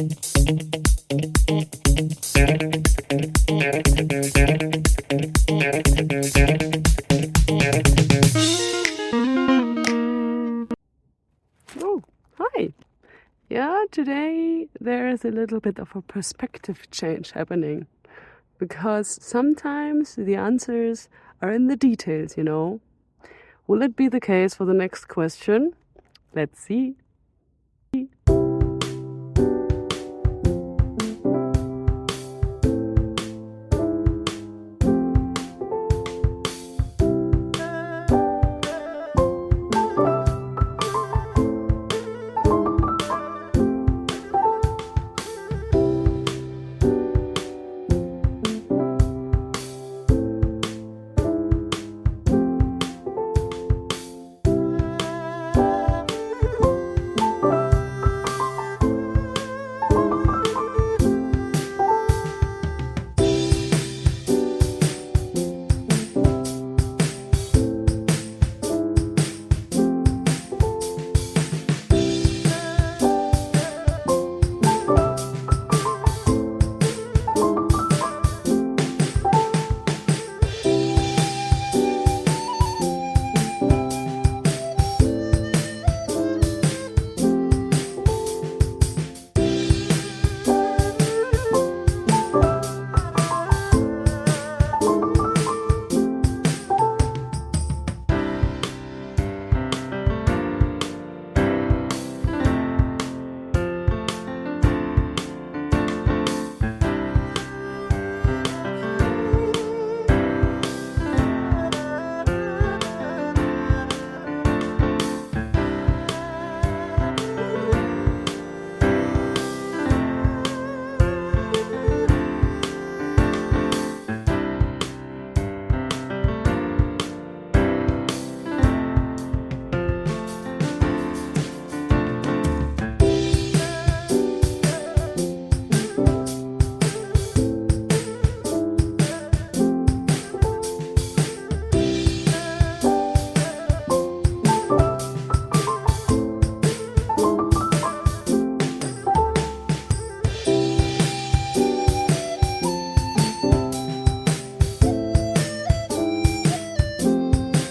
Oh, hi. Yeah, today there is a little bit of a perspective change happening, because sometimes the answers are in the details, you know. Will it be the case for the next question? Let's see.